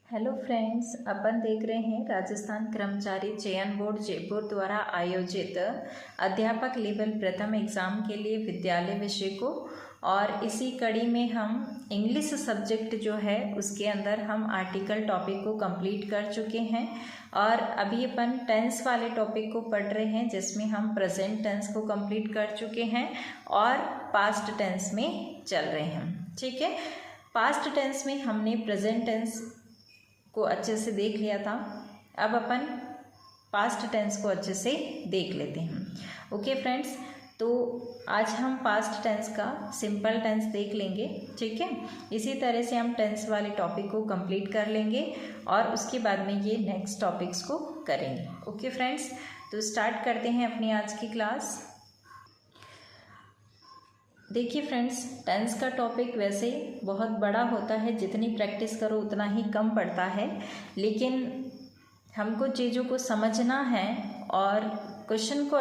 Hello friends, अपन देख रहे हैं राजस्थान कर्मचारी चयन बोर्ड जयपुर द्वारा आयोजित अध्यापक लेवल प्रथम एग्ज़ाम के लिए विद्यालय विषय को। और इसी कड़ी में हम इंग्लिश सब्जेक्ट जो है उसके अंदर हम आर्टिकल टॉपिक को कंप्लीट कर चुके हैं और अभी अपन टेंस वाले टॉपिक को पढ़ रहे हैं, जिसमें हम प्रेजेंट टेंस को कंप्लीट कर चुके हैं और पास्ट टेंस में चल रहे हैं। ठीक है, पास्ट टेंस में हमने प्रेजेंट टेंस को अच्छे से देख लिया था। अब अपन पास्ट टेंस को अच्छे से देख लेते हैं। ओके फ्रेंड्स, तो आज हम पास्ट टेंस का सिंपल टेंस देख लेंगे। ठीक है, इसी तरह से हम टेंस वाले टॉपिक को कंप्लीट कर लेंगे और उसके बाद में ये नेक्स्ट टॉपिक्स को करेंगे। ओके फ्रेंड्स, तो स्टार्ट करते हैं अपनी आज की क्लास। देखिए फ्रेंड्स, टेंस का टॉपिक वैसे बहुत बड़ा होता है, जितनी प्रैक्टिस करो उतना ही कम पड़ता है, लेकिन हमको चीज़ों को समझना है और क्वेश्चन को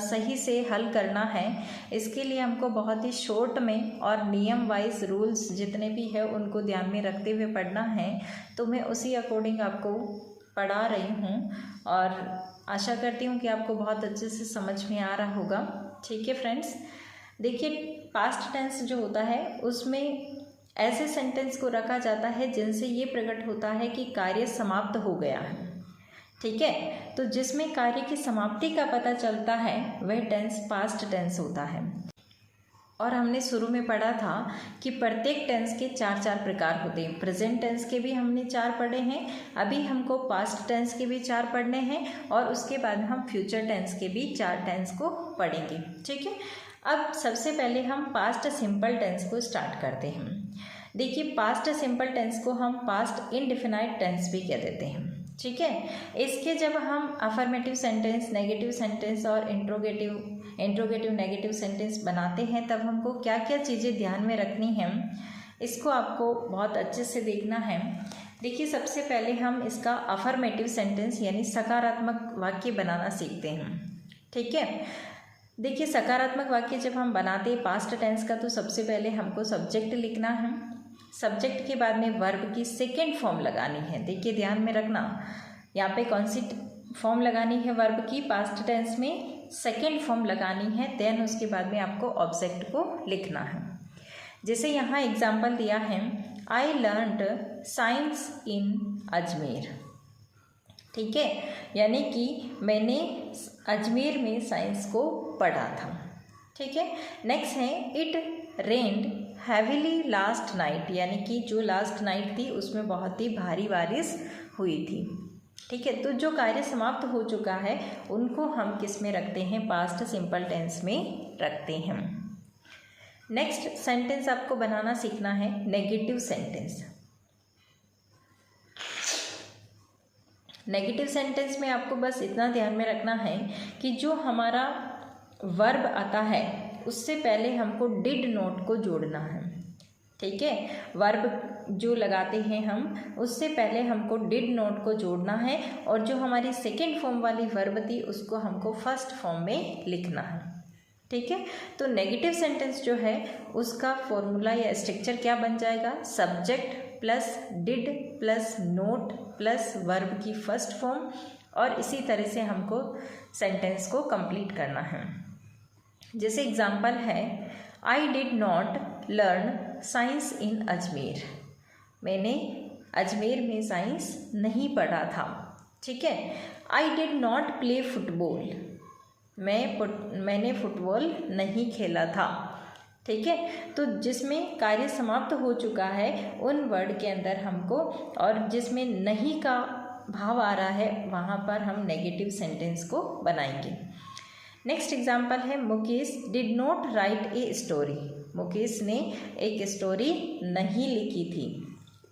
सही से हल करना है। इसके लिए हमको बहुत ही शॉर्ट में और नियम वाइज रूल्स जितने भी है उनको ध्यान में रखते हुए पढ़ना है। तो मैं उसी अकॉर्डिंग आपको पढ़ा रही हूँ और आशा करती हूँ कि आपको बहुत अच्छे से समझ में आ रहा होगा। ठीक है फ्रेंड्स, देखिए पास्ट टेंस जो होता है उसमें ऐसे सेंटेंस को रखा जाता है जिनसे ये प्रकट होता है कि कार्य समाप्त हो गया है। ठीक है, तो जिसमें कार्य की समाप्ति का पता चलता है वह टेंस पास्ट टेंस होता है। और हमने शुरू में पढ़ा था कि प्रत्येक टेंस के चार चार प्रकार होते हैं। प्रेजेंट टेंस के भी हमने चार पढ़े हैं, अभी हमको पास्ट टेंस के भी चार पढ़ने हैं और उसके बाद हम फ्यूचर टेंस के भी चार टेंस को पढ़ेंगे। ठीक है, अब सबसे पहले हम पास्ट सिंपल टेंस को स्टार्ट करते हैं। देखिए, पास्ट सिंपल टेंस को हम पास्ट इनडिफिनाइट टेंस भी कह देते हैं। ठीक है, इसके जब हम अफर्मेटिव सेंटेंस, नेगेटिव सेंटेंस और इंट्रोगेटिव नेगेटिव सेंटेंस बनाते हैं तब हमको क्या क्या चीज़ें ध्यान में रखनी हैं, इसको आपको बहुत अच्छे से देखना है। देखिए, सबसे पहले हम इसका अफर्मेटिव सेंटेंस यानी सकारात्मक वाक्य बनाना सीखते हैं। ठीक है, देखिए सकारात्मक वाक्य जब हम बनाते हैं पास्ट टेंस का, तो सबसे पहले हमको सब्जेक्ट लिखना है। सब्जेक्ट के बाद में वर्ब की सेकेंड फॉर्म लगानी है। देखिए ध्यान में रखना, यहाँ पे कौन सी फॉर्म लगानी है वर्ब की, पास्ट टेंस में सेकेंड फॉर्म लगानी है। देन उसके बाद में आपको ऑब्जेक्ट को लिखना है। जैसे यहाँ एग्जाम्पल दिया है, I learned science in Ajmer. ठीक है, यानी कि मैंने अजमेर में साइंस को पढ़ा था। ठीक है, नेक्स्ट है it rained heavily last night, यानी कि जो लास्ट नाइट थी उसमें बहुत ही भारी बारिश हुई थी। ठीक है, तो जो कार्य समाप्त हो चुका है उनको हम किस में रखते हैं, पास्ट सिंपल टेंस में रखते हैं। नेक्स्ट सेंटेंस आपको बनाना सीखना है नेगेटिव सेंटेंस। नेगेटिव सेंटेंस में आपको बस इतना ध्यान में रखना है कि जो हमारा वर्ब आता है उससे पहले हमको डिड नॉट को जोड़ना है। ठीक है, वर्ब जो लगाते हैं हम उससे पहले हमको डिड नॉट को जोड़ना है और जो हमारी सेकेंड फॉर्म वाली वर्ब थी उसको हमको फर्स्ट फॉर्म में लिखना है। ठीक है, तो नेगेटिव सेंटेंस जो है उसका फॉर्मूला या स्ट्रक्चर क्या बन जाएगा, subject plus did plus note plus verb की फर्स्ट फॉर्म, और इसी तरह से हमको सेंटेंस को कंप्लीट करना है। जैसे एग्जांपल है, I did not learn science in Ajmer, मैंने अजमेर में साइंस नहीं पढ़ा था। ठीक है, I did not play football, मैंने फुटबॉल नहीं खेला था। ठीक है, तो जिसमें कार्य समाप्त हो चुका है उन वर्ड के अंदर हमको, और जिसमें नहीं का भाव आ रहा है वहाँ पर हम नेगेटिव सेंटेंस को बनाएंगे। नेक्स्ट एग्जाम्पल है, Mukesh did not right a story, Mukesh ने एक स्टोरी नहीं लिखी थी।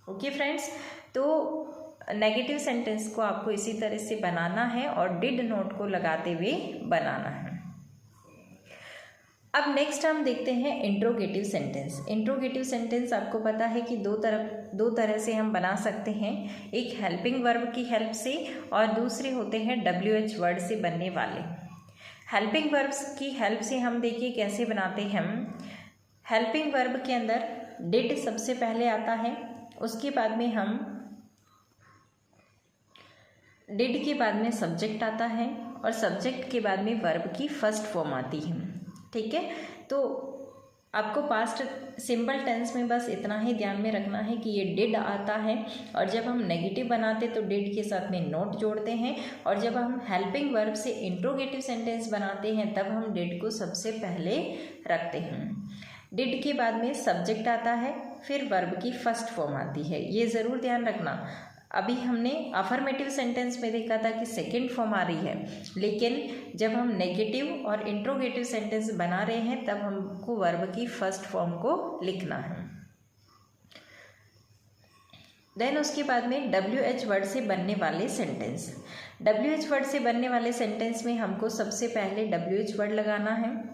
ओके फ्रेंड्स, तो नेगेटिव सेंटेंस को आपको इसी तरह से बनाना है और डिड नॉट को लगाते हुए बनाना है। अब नेक्स्ट हम देखते हैं इंट्रोगेटिव सेंटेंस। इंट्रोगेटिव सेंटेंस आपको पता है कि दो तरह से हम बना सकते हैं, एक हेल्पिंग वर्ब की हेल्प से और दूसरे होते हैं WH वर्ड से बनने वाले। हेल्पिंग वर्ब्स की हेल्प से हम देखिए कैसे बनाते हैं। हेल्पिंग वर्ब के अंदर डिड सबसे पहले आता है, उसके बाद में हम डिड के बाद में सब्जेक्ट आता है और सब्जेक्ट के बाद में वर्ब की फर्स्ट फॉर्म आती है। ठीक है, तो आपको पास्ट सिंपल टेंस में बस इतना ही ध्यान में रखना है कि ये डिड आता है, और जब हम नेगेटिव बनाते तो डिड के साथ में नॉट जोड़ते हैं, और जब हम हेल्पिंग वर्ब से इंट्रोगेटिव सेंटेंस बनाते हैं तब हम डिड को सबसे पहले रखते हैं। डिड के बाद में सब्जेक्ट आता है, फिर वर्ब की फर्स्ट फॉर्म आती है, ये ज़रूर ध्यान रखना। अभी हमने अफर्मेटिव सेंटेंस में देखा था कि सेकंड फॉर्म आ रही है, लेकिन जब हम नेगेटिव और इंट्रोगेटिव सेंटेंस बना रहे हैं तब हमको वर्ब की फर्स्ट फॉर्म को लिखना है। देन उसके बाद में WH वर्ड से बनने वाले सेंटेंस। WH वर्ड से बनने वाले सेंटेंस में हमको सबसे पहले WH वर्ड लगाना है,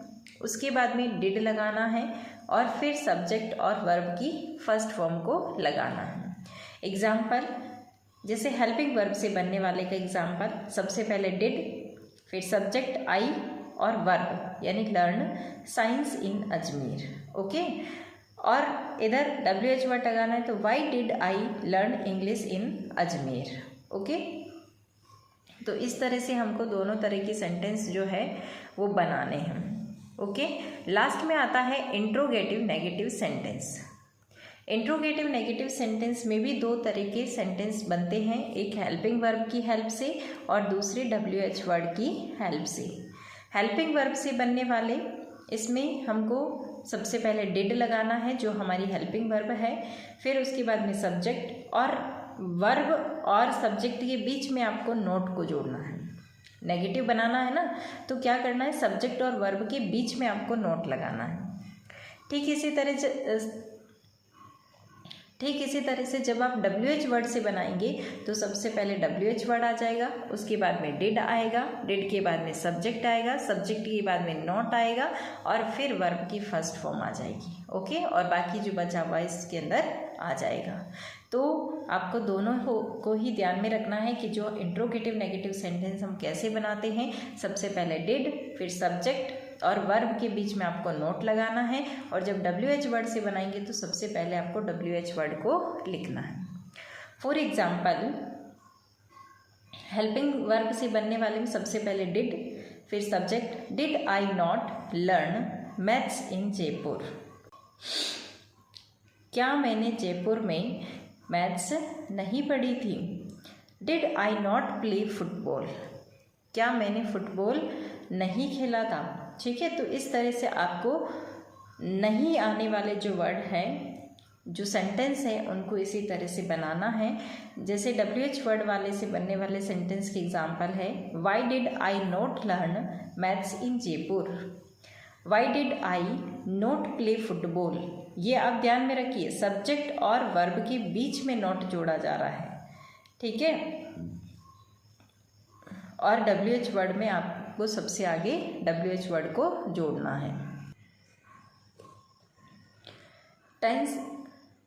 उसके बाद में डिड लगाना है, और फिर सब्जेक्ट और वर्ब की फर्स्ट फॉर्म को लगाना है। एग्जाम्पल, जैसे हेल्पिंग वर्ब से बनने वाले का एग्जाम्पल, सबसे पहले डिड, फिर सब्जेक्ट आई और वर्ब यानी learn science in Ajmer. Okay, और इधर WH वर्ड लगाना है तो why did I learn English in Ajmer. Okay, तो इस तरह से हमको दोनों तरह की सेंटेंस जो है वो बनाने हैं। ओके, लास्ट में आता है interrogative negative sentence. Interrogative negative sentence में भी दो तरह के सेंटेंस बनते हैं, एक हेल्पिंग वर्ब की हेल्प से और दूसरे WH वर्ड की हेल्प से। हेल्पिंग वर्ब से बनने वाले, इसमें हमको सबसे पहले डिड लगाना है जो हमारी हेल्पिंग वर्ब है, फिर उसके बाद में सब्जेक्ट, और वर्ब और सब्जेक्ट के बीच में आपको नोट को जोड़ना है। नेगेटिव बनाना है ना, तो क्या करना है, सब्जेक्ट और वर्ब के बीच में आपको नोट लगाना है। ठीक इसी तरह से जब आप WH वर्ड से बनाएंगे तो सबसे पहले WH वर्ड आ जाएगा, उसके बाद में डिड आएगा, डिड के बाद में सब्जेक्ट आएगा, सब्जेक्ट के बाद में नॉट आएगा, और फिर वर्ब की फर्स्ट फॉर्म आ जाएगी। ओके, और बाकी जो बचा हुआ इसके अंदर आ जाएगा। तो आपको दोनों को ही ध्यान में रखना है कि जो इंट्रोगेटिव नेगेटिव सेंटेंस हम कैसे बनाते हैं, सबसे पहले डिड, फिर सब्जेक्ट और वर्ब के बीच में आपको नोट लगाना है, और जब WH वर्ड से बनाएंगे तो सबसे पहले आपको WH वर्ड को लिखना है। फॉर एग्जाम्पल, हेल्पिंग वर्ब से बनने वाले में सबसे पहले डिड, फिर subject, did I not learn maths इन जयपुर। क्या मैंने जयपुर में मैथ्स नहीं पढ़ी थी। Did I not play football, क्या मैंने फुटबॉल नहीं खेला था। ठीक है, तो इस तरह से आपको नहीं आने वाले जो वर्ड है, जो सेंटेंस है, उनको इसी तरह से बनाना है। जैसे WH वर्ड वाले से बनने वाले सेंटेंस के एग्जाम्पल है, why did I not learn maths in Jaipur, why did I not play football. ये आप ध्यान में रखिए, सब्जेक्ट और वर्ब के बीच में नॉट जोड़ा जा रहा है। ठीक है, और WH वर्ड में आपको सबसे आगे WH वर्ड को जोड़ना है। टेंस,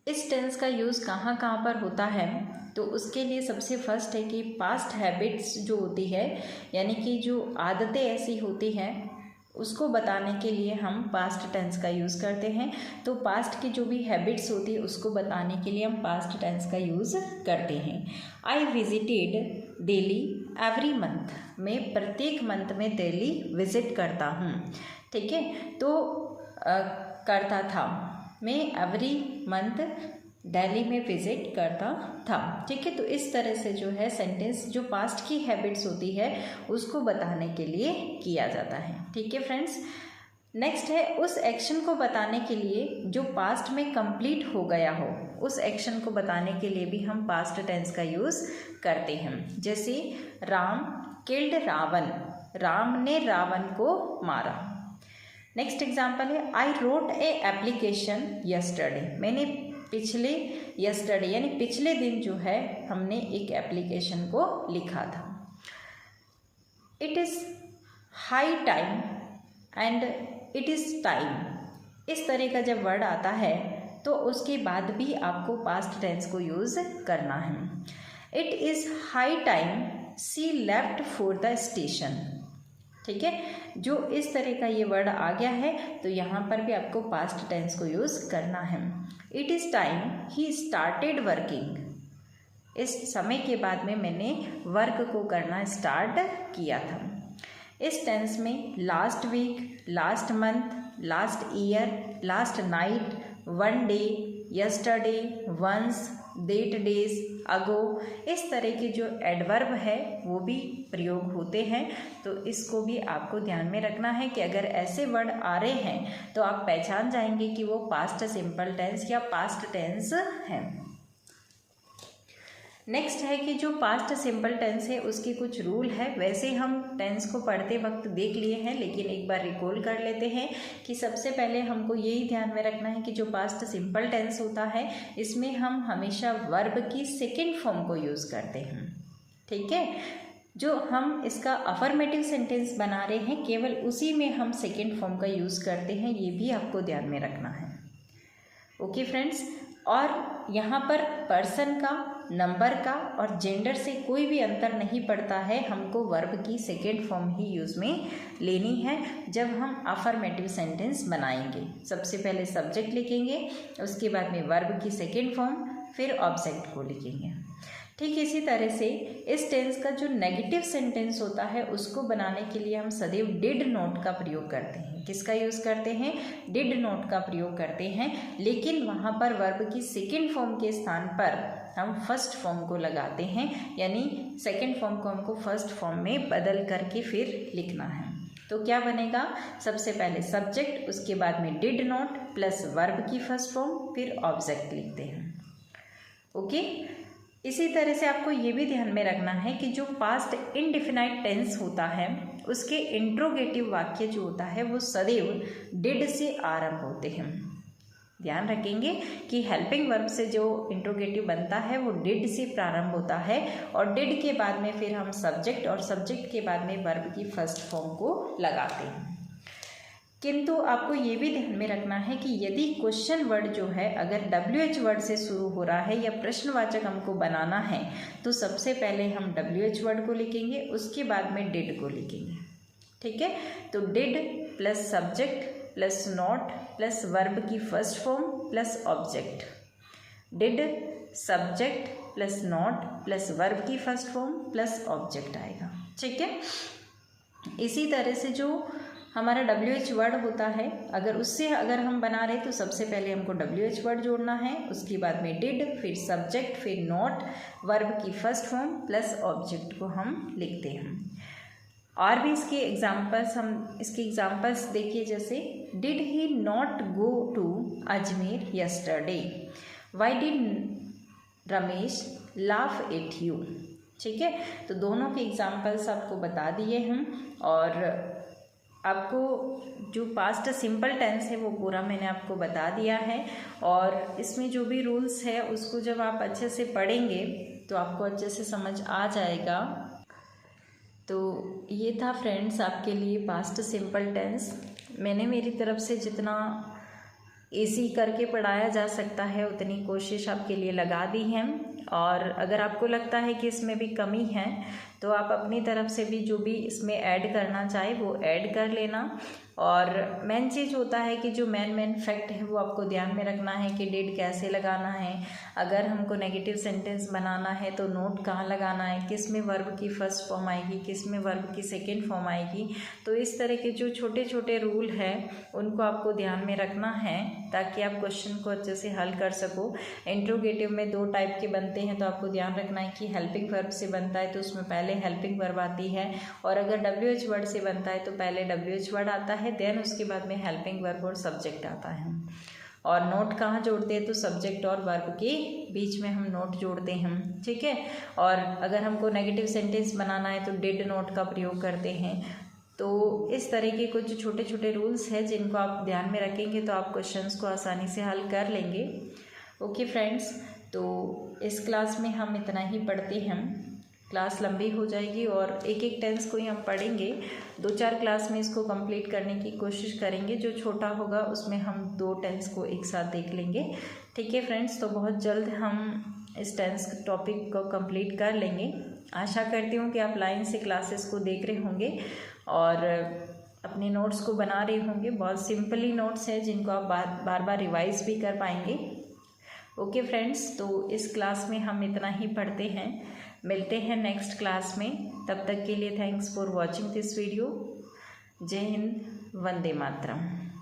इस टेंस का यूज़ कहाँ कहाँ पर होता है, तो उसके लिए सबसे फर्स्ट है कि पास्ट हैबिट्स जो होती है, यानी कि जो आदतें ऐसी होती हैं उसको बताने के लिए हम पास्ट टेंस का यूज़ करते हैं। तो पास्ट की जो भी हैबिट्स होती है उसको बताने के लिए हम पास्ट टेंस का यूज़ करते हैं। I visited Delhi every month, मैं प्रत्येक मंथ में दिल्ली विज़िट करता हूँ। ठीक है, तो करता था, मैं एवरी मंथ दिल्ली में विज़िट करता था। ठीक है, तो इस तरह से जो है सेंटेंस जो पास्ट की हैबिट्स होती है उसको बताने के लिए किया जाता है। ठीक है फ्रेंड्स, नेक्स्ट है उस एक्शन को बताने के लिए जो पास्ट में कंप्लीट हो गया हो, उस एक्शन को बताने के लिए भी हम पास्ट टेंस का यूज़ करते हैं। जैसे राम किल्ड रावण, राम ने रावण को मारा। नेक्स्ट एग्जाम्पल है I wrote a application yesterday, मैंने यस्टरडे यानी पिछले दिन जो है हमने एक एप्लीकेशन को लिखा था। It is high time and it is time, इस तरह का जब वर्ड आता है तो उसके बाद भी आपको पास्ट टेंस को यूज़ करना है। It is high time she left for the station. ठीक है, जो इस तरह का ये वर्ड आ गया है तो यहाँ पर भी आपको पास्ट टेंस को यूज़ करना है। It is time he started working, इस समय के बाद में मैंने वर्क को करना स्टार्ट किया था। इस टेंस में last week, last month, last year, last night, one day, yesterday, once, date, days, ago, इस तरह के जो एडवर्ब है वो भी प्रयोग होते हैं। तो इसको भी आपको ध्यान में रखना है कि अगर ऐसे वर्ड आ रहे हैं तो आप पहचान जाएंगे कि वो पास्ट सिंपल टेंस या पास्ट टेंस है। नेक्स्ट है कि जो पास्ट सिंपल टेंस है उसके कुछ रूल है। वैसे हम टेंस को पढ़ते वक्त देख लिए हैं, लेकिन एक बार रिकॉल कर लेते हैं कि सबसे पहले हमको यही ध्यान में रखना है कि जो पास्ट सिंपल टेंस होता है इसमें हम हमेशा वर्ब की सेकंड फॉर्म को यूज़ करते हैं। ठीक है, जो हम इसका अफर्मेटिव सेंटेंस बना रहे हैं केवल उसी में हम सेकंड फॉर्म का यूज़ करते हैं, ये भी आपको ध्यान में रखना है। ओके फ्रेंड्स, और यहाँ पर पर्सन का, नंबर का और जेंडर से कोई भी अंतर नहीं पड़ता है। हमको वर्ब की सेकेंड फॉर्म ही यूज़ में लेनी है जब हम अफर्मेटिव सेंटेंस बनाएंगे। सबसे पहले सब्जेक्ट लिखेंगे, उसके बाद में वर्ब की सेकेंड फॉर्म, फिर ऑब्जेक्ट को लिखेंगे। ठीक इसी तरह से इस टेंस का जो नेगेटिव सेंटेंस होता है उसको बनाने के लिए हम सदैव डिड नोट का प्रयोग करते हैं। किसका यूज़ करते हैं? डिड नोट का प्रयोग करते हैं, लेकिन वहाँ पर वर्ब की सेकेंड फॉर्म के स्थान पर हम फर्स्ट फॉर्म को लगाते हैं, यानी सेकेंड फॉर्म को हमको फर्स्ट फॉर्म में बदल करके फिर लिखना है। तो क्या बनेगा? सबसे पहले सब्जेक्ट, उसके बाद में डिड नोट प्लस वर्ब की फर्स्ट फॉर्म, फिर ऑब्जेक्ट लिखते हैं। ओके, इसी तरह से आपको ये भी ध्यान में रखना है कि जो पास्ट इनडिफिनाइट टेंस होता है उसके इंट्रोगेटिव वाक्य जो होता है वो सदैव डिड से आरंभ होते हैं। ध्यान रखेंगे कि हेल्पिंग वर्ब से जो इंट्रोगेटिव बनता है वो डिड से प्रारंभ होता है और डिड के बाद में फिर हम सब्जेक्ट और सब्जेक्ट के बाद में वर्ब की फर्स्ट फॉर्म को लगाते हैं। किंतु आपको ये भी ध्यान में रखना है कि यदि क्वेश्चन वर्ड जो है अगर WH वर्ड से शुरू हो रहा है या प्रश्नवाचक हमको बनाना है तो सबसे पहले हम WH वर्ड को लिखेंगे, उसके बाद में डिड को लिखेंगे। ठीक है, तो did plus subject plus not plus verb की first form plus object, did subject plus not plus verb की फर्स्ट फॉर्म प्लस ऑब्जेक्ट आएगा। ठीक है, इसी तरह से जो हमारा WH वर्ड होता है अगर हम बना रहे तो सबसे पहले हमको WH वर्ड जोड़ना है, उसके बाद में डिड, फिर सब्जेक्ट, फिर नॉट, वर्ब की फर्स्ट फॉर्म प्लस ऑब्जेक्ट को हम लिखते हैं। और भी इसके एग्जाम्पल्स देखिए, जैसे did he not go to Ajmer yesterday, why did Ramesh laugh at you. ठीक है, तो दोनों के एग्जाम्पल्स आपको बता दिए हैं और आपको जो पास्ट सिंपल टेंस है वो पूरा मैंने आपको बता दिया है और इसमें जो भी रूल्स है उसको जब आप अच्छे से पढ़ेंगे तो आपको अच्छे से समझ आ जाएगा। तो ये था फ्रेंड्स आपके लिए पास्ट सिंपल टेंस। मैंने मेरी तरफ से जितना ईजी करके पढ़ाया जा सकता है उतनी कोशिश आपके लिए लगा दी है और अगर आपको लगता है कि इसमें भी कमी है तो आप अपनी तरफ से भी जो भी इसमें ऐड करना चाहे वो ऐड कर लेना। और मेन चीज़ होता है कि जो मेन फैक्ट है वो आपको ध्यान में रखना है कि डिड कैसे लगाना है, अगर हमको नेगेटिव सेंटेंस बनाना है तो नोट कहाँ लगाना है, किस में वर्ब की फर्स्ट फॉर्म आएगी, किस में वर्ब की सेकंड फॉर्म आएगी। तो इस तरह के जो छोटे छोटे रूल हैं उनको आपको ध्यान में रखना है ताकि आप क्वेश्चन को अच्छे से हल कर सको। इंट्रोगेटिव में 2 टाइप के बनते हैं तो आपको ध्यान रखना है कि हेल्पिंग वर्ब से बनता है तो उसमें पहले हेल्पिंग वर्ब आती है और अगर WH वर्ड से बनता है तो पहले WH वर्ड आता है देन उसके बाद में हेल्पिंग वर्ब और सब्जेक्ट आता है। और नोट कहाँ जोड़ते हैं तो सब्जेक्ट और वर्ब के बीच में हम नोट जोड़ते हैं। ठीक है, और अगर हमको नेगेटिव सेंटेंस बनाना है तो डिड नोट का प्रयोग करते हैं। तो इस तरह के कुछ छोटे छोटे रूल्स हैं जिनको आप ध्यान में रखेंगे तो आप क्वेश्चंस को आसानी से हल कर लेंगे। ओके फ्रेंड्स, तो इस क्लास में हम इतना ही पढ़ते हैं। क्लास लंबी हो जाएगी और एक टेंस को ही हम पढ़ेंगे। 2-4 क्लास में इसको कंप्लीट करने की कोशिश करेंगे। जो छोटा होगा उसमें हम 2 टेंस को एक साथ देख लेंगे। ठीक है फ्रेंड्स, तो बहुत जल्द हम इस टेंस टॉपिक को कंप्लीट कर लेंगे। आशा करती हूँ कि आप लाइन से क्लासेस को देख रहे होंगे और अपने नोट्स को बना रहे होंगे। बहुत सिंपली नोट्स हैं जिनको आप बार बार रिवाइज भी कर पाएंगे। ओके फ्रेंड्स, तो इस क्लास में हम इतना ही पढ़ते हैं। मिलते हैं नेक्स्ट क्लास में। तब तक के लिए thanks for watching this video. जय हिंद, वंदे मातरम।